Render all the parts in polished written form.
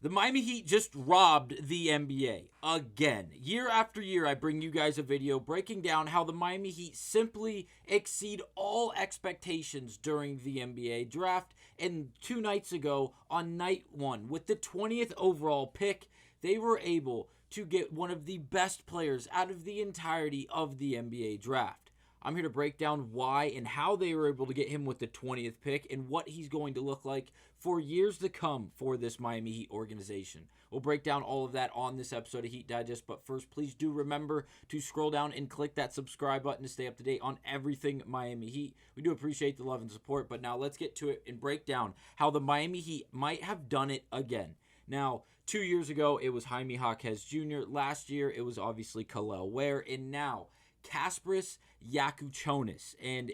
The Miami Heat just robbed the NBA again. Year after year, I bring you guys a video breaking down how the Miami Heat simply exceed all expectations during the NBA draft. And 2 nights ago, on night 1, with the 20th overall pick, they were able to get one of the best players out of the entirety of the NBA draft. I'm here to break down why and how they were able to get him with the 20th pick and what he's going to look like for years to come for this Miami Heat organization. We'll break down all of that on this episode of Heat Digest, but first, please do remember to scroll down and click that subscribe button to stay up to date on everything Miami Heat. We do appreciate the love and support, but now let's get to it and break down how the Miami Heat might have done it again. Now, 2 years ago, it was Jaime Jaquez Jr. Last year, it was obviously Kellan Ware, and now Kasparas Jakučionis, and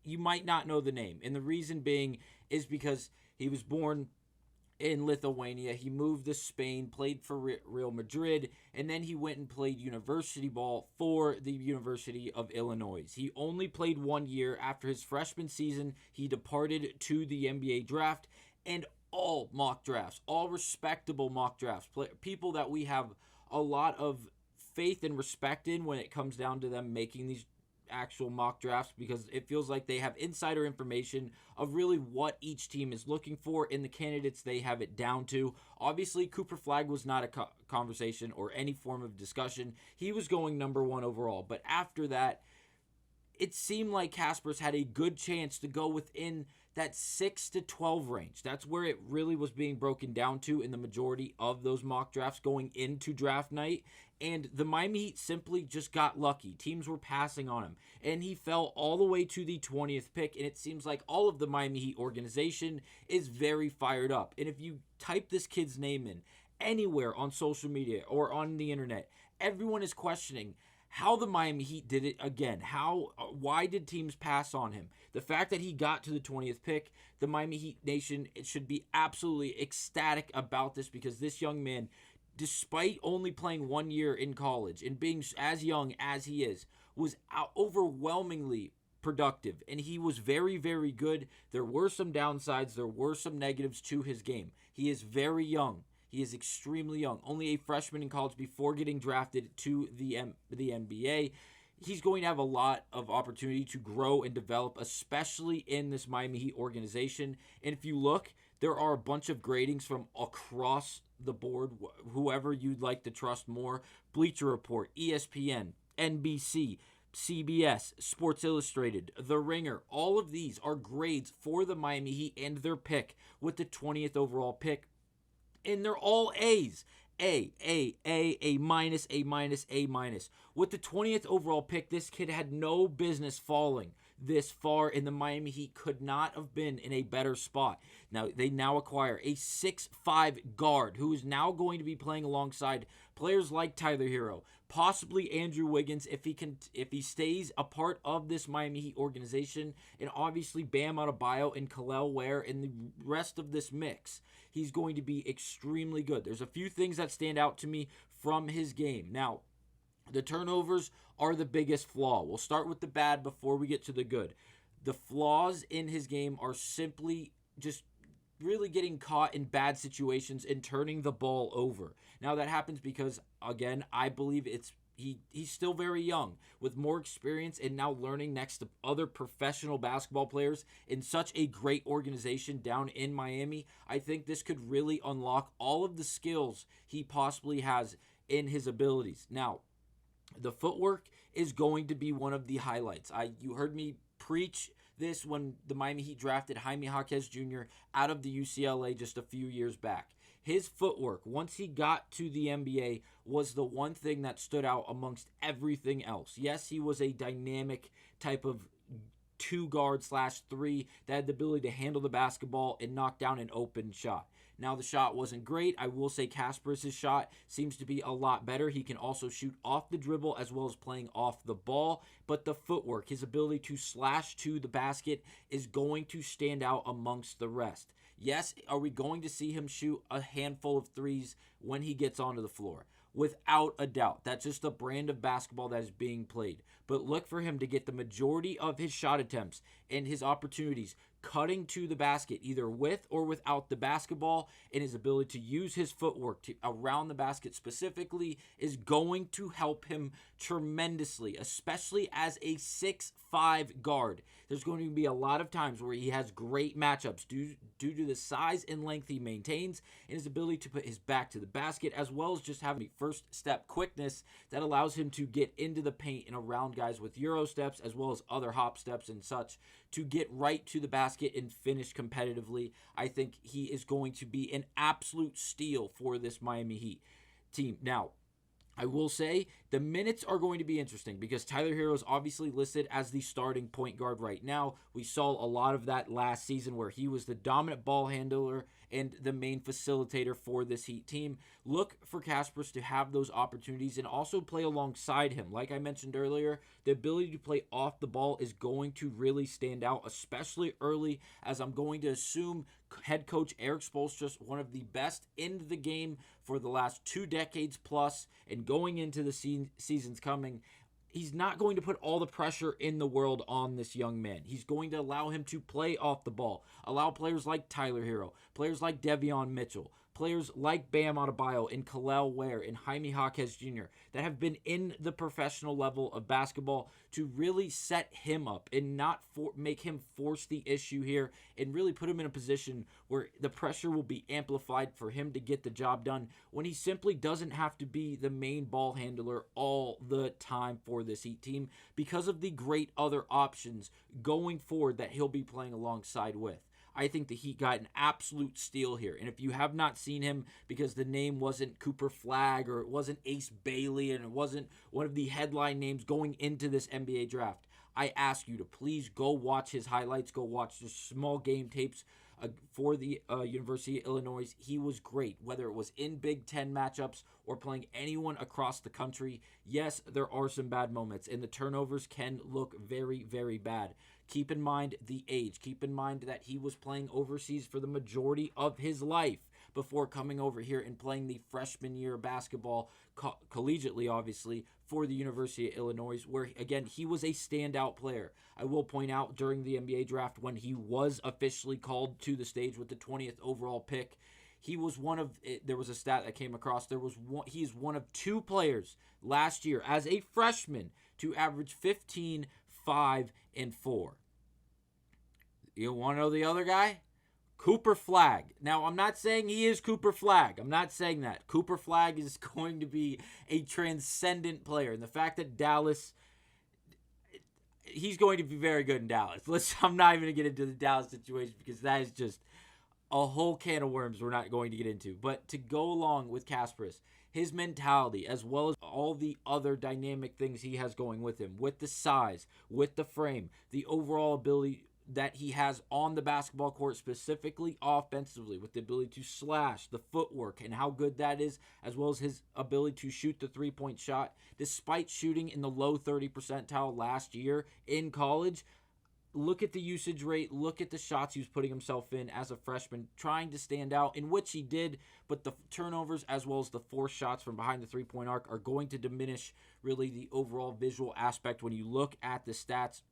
you might not know the name, and the reason being is because he was born in Lithuania. He moved to Spain, played for Real Madrid, and then he went and played university ball for the University of Illinois. He only played 1 year. After his freshman season, he departed to the NBA draft, and all mock drafts, all respectable mock drafts, people that we have a lot of faith and respect in when it comes down to them making these actual mock drafts, because it feels like they have insider information of really what each team is looking for in the candidates they have it down to. Obviously, Cooper Flagg was not a conversation or any form of discussion. He was going number 1 overall, but after that, it seemed like Kasparas had a good chance to go within that 6 to 12 range. That's where it really was being broken down to in the majority of those mock drafts going into draft night. And the Miami Heat simply just got lucky. Teams were passing on him. And he fell all the way to the 20th pick. And it seems like all of the Miami Heat organization is very fired up. And if you type this kid's name in anywhere on social media or on the internet, everyone is questioning how the Miami Heat did it again. Why did teams pass on him? The fact that he got to the 20th pick, the Miami Heat Nation, it should be absolutely ecstatic about this, because this young man, despite only playing 1 year in college and being as young as he is, was overwhelmingly productive, and he was very, very good. There were some downsides. There were some negatives to his game. He is very young. He is extremely young, only a freshman in college before getting drafted to the NBA. He's going to have a lot of opportunity to grow and develop, especially in this Miami Heat organization. And if you look, there are a bunch of gradings from across the board, whoever you'd like to trust more. Bleacher Report, ESPN, NBC, CBS, Sports Illustrated, The Ringer. All of these are grades for the Miami Heat and their pick with the 20th overall pick. And they're all A's. A minus, A minus, A minus. With the 20th overall pick, this kid had no business falling this far, and the Miami Heat could not have been in a better spot. Now, they now acquire a 6'5" guard who is now going to be playing alongside players like Tyler Hero, possibly Andrew Wiggins if he stays a part of this Miami Heat organization, and obviously Bam Adebayo and Kellan Ware and the rest of this mix. He's going to be extremely good. There's a few things that stand out to me from his game. Now, the turnovers are the biggest flaw. We'll start with the bad before we get to the good. The flaws in his game are simply just really getting caught in bad situations and turning the ball over. Now, that happens because, again, I believe he's still very young with more experience and now learning next to other professional basketball players in such a great organization down in Miami. I think this could really unlock all of the skills he possibly has in his abilities. Now, the footwork is going to be one of the highlights. You heard me preach this when the Miami Heat drafted Jaime Jaquez Jr. out of the UCLA just a few years back. His footwork, once he got to the NBA, was the one thing that stood out amongst everything else. Yes, he was a dynamic type of 2-guard/3 that had the ability to handle the basketball and knock down an open shot. Now, the shot wasn't great. I will say Kasparas' shot seems to be a lot better. He can also shoot off the dribble as well as playing off the ball. But the footwork, his ability to slash to the basket, is going to stand out amongst the rest. Yes, are we going to see him shoot a handful of threes when he gets onto the floor? Without a doubt. That's just the brand of basketball that is being played. But look for him to get the majority of his shot attempts and his opportunities cutting to the basket, either with or without the basketball, and his ability to use his footwork around the basket specifically is going to help him tremendously, especially as a 6'5" guard. There's going to be a lot of times where he has great matchups due to the size and length he maintains and his ability to put his back to the basket, as well as just having first step quickness that allows him to get into the paint and around guys with Euro steps, as well as other hop steps and such, to get right to the basket and finish competitively. I think he is going to be an absolute steal for this Miami Heat team. Now, I will say the minutes are going to be interesting because Tyler Herro is obviously listed as the starting point guard right now. We saw a lot of that last season where he was the dominant ball handler and the main facilitator for this Heat team. Look for Kasparas to have those opportunities and also play alongside him. Like I mentioned earlier, the ability to play off the ball is going to really stand out, especially early, as I'm going to assume head coach Erik Spoelstra, one of the best in the game for the last 2 decades plus, and going into the seasons coming, he's not going to put all the pressure in the world on this young man. He's going to allow him to play off the ball, allow players like Tyler Herro, players like Devion Mitchell, players like Bam Adebayo and Kel'el Ware and Jaime Jaquez Jr. that have been in the professional level of basketball to really set him up and not make him force the issue here and really put him in a position where the pressure will be amplified for him to get the job done when he simply doesn't have to be the main ball handler all the time for this Heat team because of the great other options going forward that he'll be playing alongside with. I think the Heat got an absolute steal here. And if you have not seen him because the name wasn't Cooper Flagg or it wasn't Ace Bailey and it wasn't one of the headline names going into this NBA draft, I ask you to please go watch his highlights, go watch the small game tapes for the University of Illinois. He was great, whether it was in Big Ten matchups or playing anyone across the country. Yes, there are some bad moments, and the turnovers can look very, very bad. Keep in mind the age. Keep in mind that he was playing overseas for the majority of his life before coming over here and playing the freshman year basketball collegiately, obviously, for the University of Illinois, where, again, he was a standout player. I will point out during the NBA draft when he was officially called to the stage with the 20th overall pick, he was there was a stat that came across, he's one of 2 players last year as a freshman to average 15, 5, and 4. You want to know the other guy? Cooper Flagg. Now, I'm not saying he is Cooper Flagg. I'm not saying that. Cooper Flagg is going to be a transcendent player. And the fact that Dallas, he's going to be very good in Dallas. I'm not even going to get into the Dallas situation because that is just a whole can of worms we're not going to get into. But to go along with Kasparas, his mentality, as well as all the other dynamic things he has going with him, with the size, with the frame, the overall ability that he has on the basketball court, specifically offensively, with the ability to slash, the footwork, and how good that is, as well as his ability to shoot the three-point shot. Despite shooting in the low 30 percentile last year in college, look at the usage rate, look at the shots he was putting himself in as a freshman, trying to stand out, in which he did, but the turnovers as well as the forced shots from behind the three-point arc are going to diminish really the overall visual aspect when you look at the stats,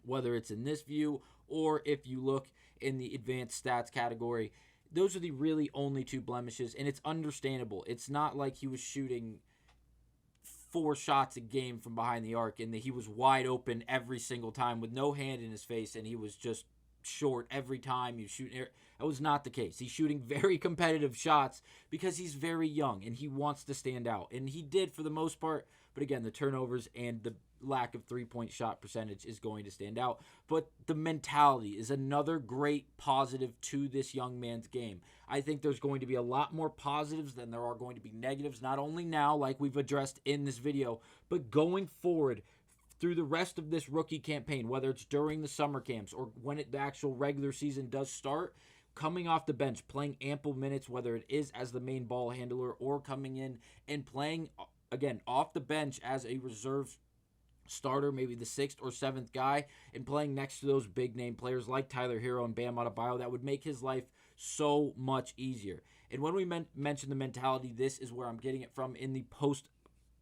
whether it's in this view or if you look in the advanced stats category. Those are the really only 2 blemishes, and it's understandable. It's not like he was shooting 4 shots a game from behind the arc and that he was wide open every single time with no hand in his face and he was just short every time he was shooting. That was not the case. He's shooting very competitive shots because he's very young and he wants to stand out. And he did for the most part, but again, the turnovers and the lack of three-point shot percentage is going to stand out. But the mentality is another great positive to this young man's game. I think there's going to be a lot more positives than there are going to be negatives, not only now, like we've addressed in this video, but going forward through the rest of this rookie campaign, whether it's during the summer camps or when the actual regular season does start, coming off the bench, playing ample minutes, whether it is as the main ball handler or coming in and playing, again, off the bench as a reserve starter, maybe the 6th or 7th guy, and playing next to those big name players like Tyler Herro and Bam Adebayo, that would make his life so much easier. And when we mention the mentality, this is where I'm getting it from. In the post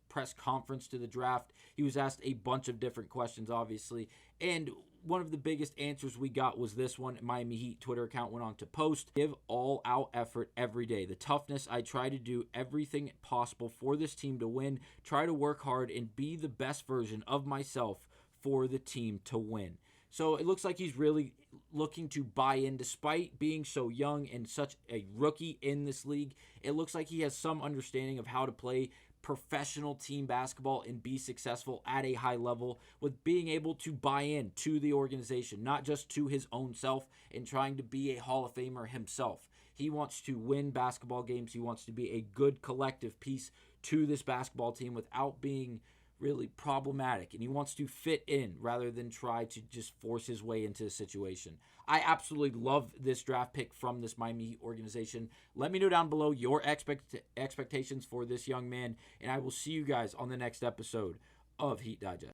press conference to the draft, he was asked a bunch of different questions, obviously, and one of the biggest answers we got was this one. Miami Heat Twitter account went on to post, give all out effort every day. The toughness, I try to do everything possible for this team to win, try to work hard and be the best version of myself for the team to win. So it looks like he's really looking to buy in despite being so young and such a rookie in this league. It looks like he has some understanding of how to play professional team basketball and be successful at a high level, with being able to buy in to the organization, not just to his own self, and trying to be a Hall of Famer himself. He wants to win basketball games. He wants to be a good collective piece to this basketball team without being really problematic, and he wants to fit in rather than try to just force his way into a situation. I absolutely love this draft pick from this Miami Heat organization. Let me know down below your expectations for this young man, and I will see you guys on the next episode of Heat Digest.